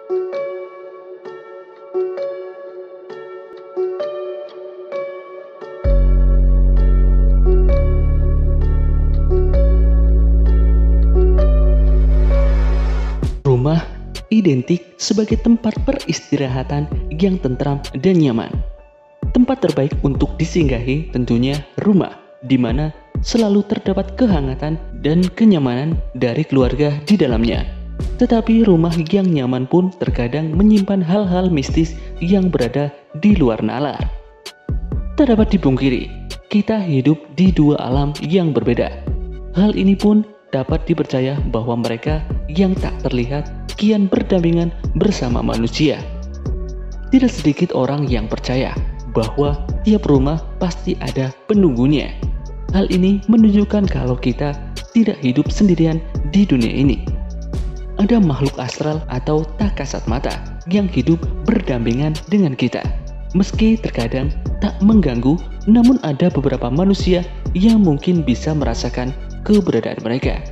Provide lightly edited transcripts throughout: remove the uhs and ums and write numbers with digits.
Rumah identik sebagai tempat peristirahatan yang tentram dan nyaman. Tempat terbaik untuk disinggahi tentunya rumah, di mana selalu terdapat kehangatan dan kenyamanan dari keluarga di dalamnya. Tetapi rumah yang nyaman pun terkadang menyimpan hal-hal mistis yang berada di luar nalar. Tak dapat dipungkiri, kita hidup di dua alam yang berbeda. Hal ini pun dapat dipercaya bahwa mereka yang tak terlihat kian berdampingan bersama manusia. Tidak sedikit orang yang percaya bahwa tiap rumah pasti ada penunggunya. Hal ini menunjukkan kalau kita tidak hidup sendirian di dunia ini. Ada makhluk astral atau tak kasat mata yang hidup berdampingan dengan kita. Meski terkadang tak mengganggu, namun ada beberapa manusia yang mungkin bisa merasakan keberadaan mereka.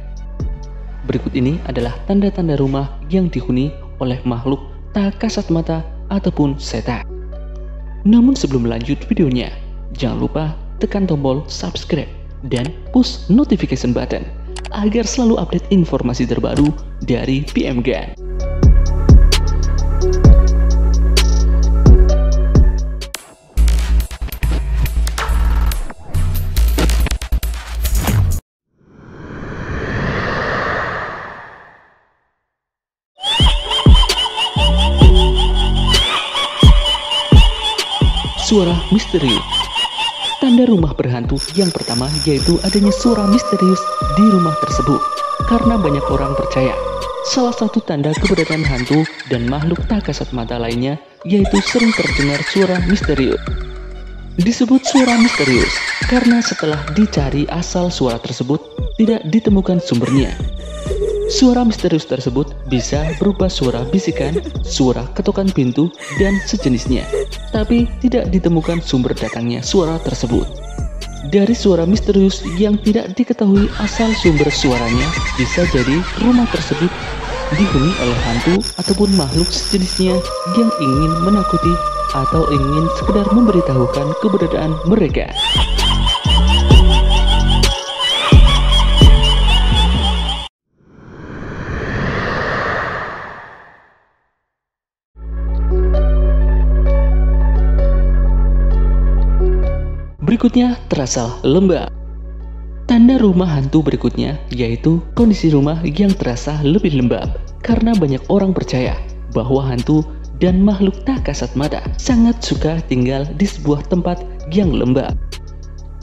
Berikut ini adalah tanda-tanda rumah yang dihuni oleh makhluk tak kasat mata ataupun setan. Namun sebelum lanjut videonya, jangan lupa tekan tombol subscribe dan push notification button agar selalu update informasi terbaru dari PM Gan. Suara misterius. Tanda rumah berhantu yang pertama yaitu adanya suara misterius di rumah tersebut. Karena banyak orang percaya, salah satu tanda keberadaan hantu dan makhluk tak kasat mata lainnya yaitu sering terdengar suara misterius. Disebut suara misterius karena setelah dicari asal suara tersebut tidak ditemukan sumbernya. Suara misterius tersebut bisa berupa suara bisikan, suara ketukan pintu, dan sejenisnya. Tapi tidak ditemukan sumber datangnya suara tersebut. Dari suara misterius yang tidak diketahui asal sumber suaranya, bisa jadi rumah tersebut dihuni oleh hantu ataupun makhluk sejenisnya yang ingin menakuti atau ingin sekedar memberitahukan keberadaan mereka. Berikutnya terasa lembab. Tanda rumah hantu berikutnya yaitu kondisi rumah yang terasa lebih lembab. Karena banyak orang percaya bahwa hantu dan makhluk tak kasat mata sangat suka tinggal di sebuah tempat yang lembab.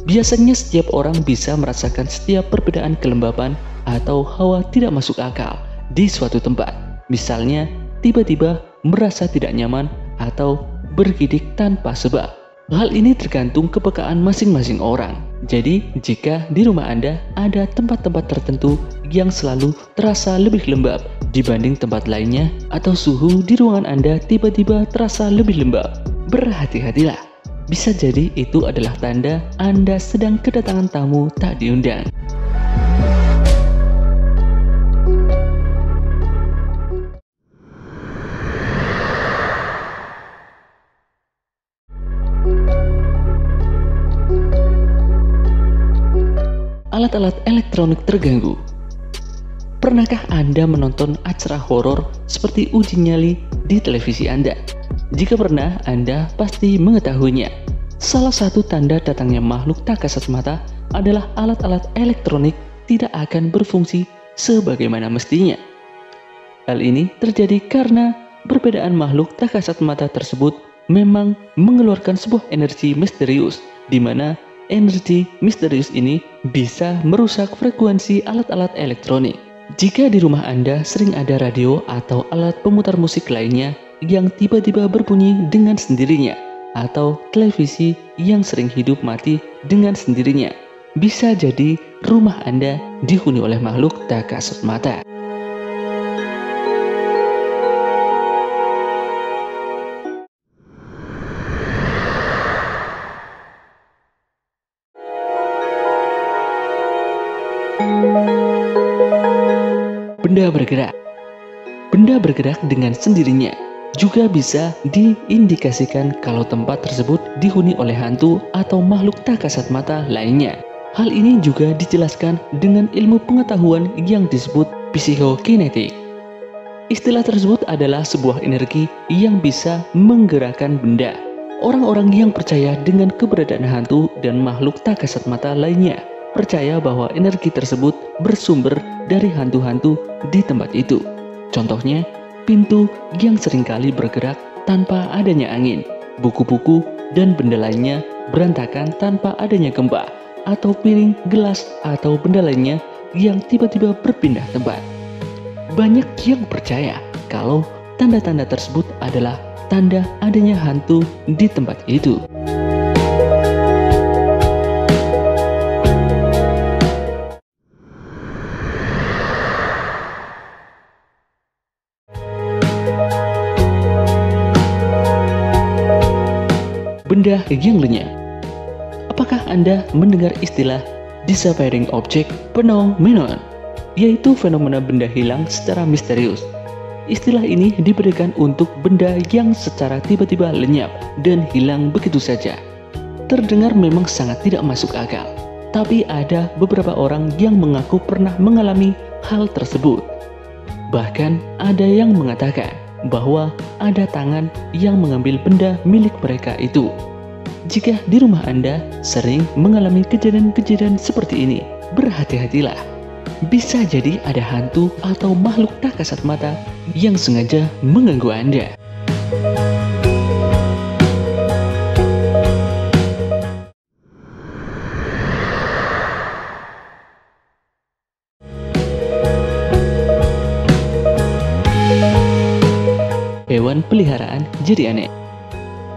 Biasanya setiap orang bisa merasakan setiap perbedaan kelembaban atau hawa tidak masuk akal di suatu tempat. Misalnya tiba-tiba merasa tidak nyaman atau bergidik tanpa sebab. Hal ini tergantung kepekaan masing-masing orang. Jadi, jika di rumah Anda ada tempat-tempat tertentu yang selalu terasa lebih lembab dibanding tempat lainnya, atau suhu di ruangan Anda tiba-tiba terasa lebih lembab, berhati-hatilah. Bisa jadi itu adalah tanda Anda sedang kedatangan tamu tak diundang. Alat-alat elektronik terganggu. Pernahkah Anda menonton acara horor seperti uji nyali di televisi Anda? Jika pernah, Anda pasti mengetahuinya. Salah satu tanda datangnya makhluk tak kasat mata adalah alat-alat elektronik tidak akan berfungsi sebagaimana mestinya. Hal ini terjadi karena perbedaan makhluk tak kasat mata tersebut memang mengeluarkan sebuah energi misterius, di mana energi misterius ini bisa merusak frekuensi alat-alat elektronik. Jika di rumah Anda sering ada radio atau alat pemutar musik lainnya yang tiba-tiba berbunyi dengan sendirinya, atau televisi yang sering hidup mati dengan sendirinya, bisa jadi rumah Anda dihuni oleh makhluk tak kasat mata. Benda bergerak. benda bergerak dengan sendirinya. Juga bisa diindikasikan kalau tempat tersebut dihuni oleh hantu atau makhluk tak kasat mata lainnya. Hal ini juga dijelaskan dengan ilmu pengetahuan yang disebut psikokinetik. Istilah tersebut adalah sebuah energi yang bisa menggerakkan benda. Orang-orang yang percaya dengan keberadaan hantu dan makhluk tak kasat mata lainnya percaya bahwa energi tersebut bersumber dari hantu-hantu di tempat itu. Contohnya, pintu yang seringkali bergerak tanpa adanya angin, buku-buku dan benda lainnya berantakan tanpa adanya gempa, atau piring, gelas, atau benda lainnya yang tiba-tiba berpindah tempat. Banyak yang percaya kalau tanda-tanda tersebut adalah tanda adanya hantu di tempat itu. Benda yang lenyap. Apakah Anda mendengar istilah disappearing object phenomenon, yaitu fenomena benda hilang secara misterius? Istilah ini diberikan untuk benda yang secara tiba-tiba lenyap dan hilang begitu saja. Terdengar memang sangat tidak masuk akal, tapi ada beberapa orang yang mengaku pernah mengalami hal tersebut. Bahkan ada yang mengatakan bahwa ada tangan yang mengambil benda milik mereka itu. Jika di rumah Anda sering mengalami kejadian-kejadian seperti ini, berhati-hatilah. Bisa jadi ada hantu atau makhluk tak kasat mata yang sengaja mengganggu Anda. Hewan peliharaan jadi aneh.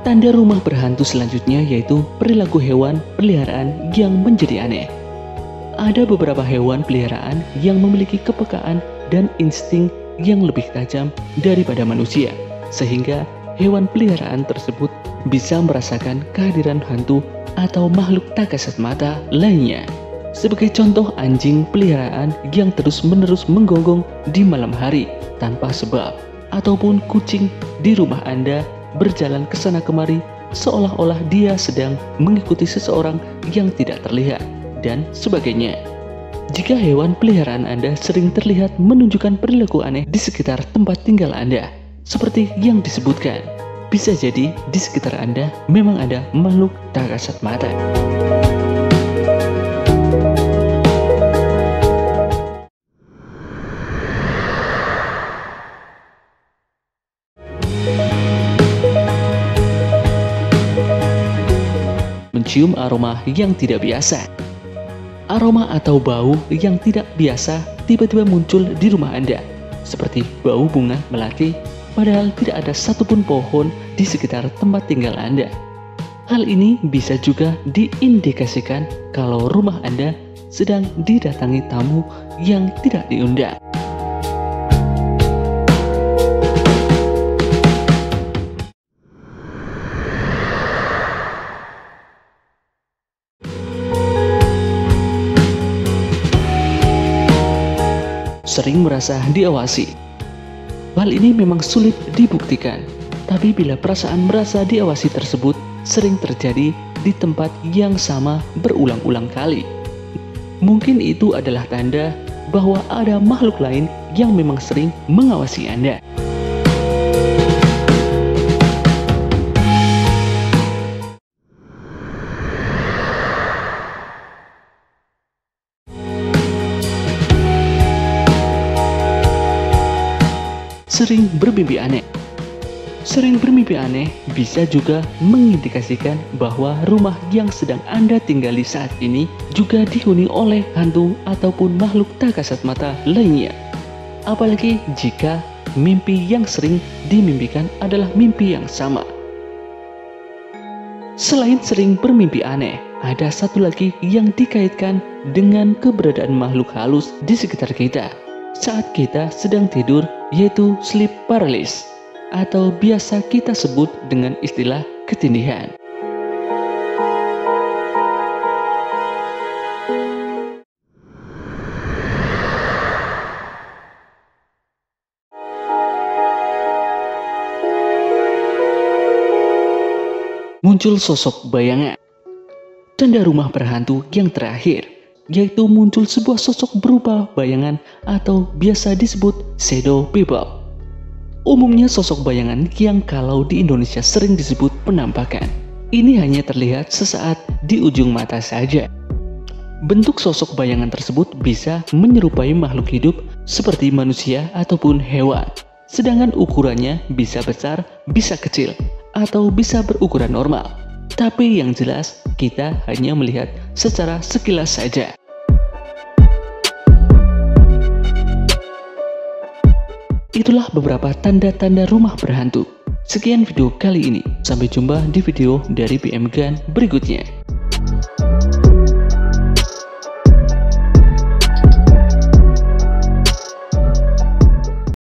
Tanda rumah berhantu selanjutnya yaitu perilaku hewan peliharaan yang menjadi aneh. Ada beberapa hewan peliharaan yang memiliki kepekaan dan insting yang lebih tajam daripada manusia, sehingga hewan peliharaan tersebut bisa merasakan kehadiran hantu atau makhluk tak kasat mata lainnya. Sebagai contoh, anjing peliharaan yang terus-menerus menggonggong di malam hari tanpa sebab, ataupun kucing di rumah Anda berjalan ke sana kemari seolah-olah dia sedang mengikuti seseorang yang tidak terlihat, dan sebagainya. Jika hewan peliharaan Anda sering terlihat menunjukkan perilaku aneh di sekitar tempat tinggal Anda, seperti yang disebutkan, bisa jadi di sekitar Anda memang ada makhluk tak kasat mata. Mencium aroma yang tidak biasa. Aroma atau bau yang tidak biasa tiba-tiba muncul di rumah Anda, seperti bau bunga melati, padahal tidak ada satupun pohon di sekitar tempat tinggal Anda. Hal ini bisa juga diindikasikan kalau rumah Anda sedang didatangi tamu yang tidak diundang. Sering merasa diawasi. Hal ini memang sulit dibuktikan, tapi bila perasaan merasa diawasi tersebut sering terjadi di tempat yang sama berulang-ulang kali, mungkin itu adalah tanda bahwa ada makhluk lain yang memang sering mengawasi Anda. Sering bermimpi aneh. Sering bermimpi aneh bisa juga mengindikasikan bahwa rumah yang sedang Anda tinggali saat ini juga dihuni oleh hantu ataupun makhluk tak kasat mata lainnya. Apalagi jika mimpi yang sering dimimpikan adalah mimpi yang sama. Selain sering bermimpi aneh, ada satu lagi yang dikaitkan dengan keberadaan makhluk halus di sekitar kita saat kita sedang tidur, yaitu sleep paralysis, atau biasa kita sebut dengan istilah ketindihan. muncul sosok bayangan. Tanda rumah berhantu yang terakhir, yaitu muncul sebuah sosok berupa bayangan atau biasa disebut shadow people. Umumnya sosok bayangan yang kalau di Indonesia sering disebut penampakan. Ini hanya terlihat sesaat di ujung mata saja. Bentuk sosok bayangan tersebut bisa menyerupai makhluk hidup seperti manusia ataupun hewan. Sedangkan ukurannya bisa besar, bisa kecil, atau bisa berukuran normal. Tapi yang jelas, kita hanya melihat secara sekilas saja. Itulah beberapa tanda-tanda rumah berhantu. Sekian video kali ini. Sampai jumpa di video dari PM Gun berikutnya.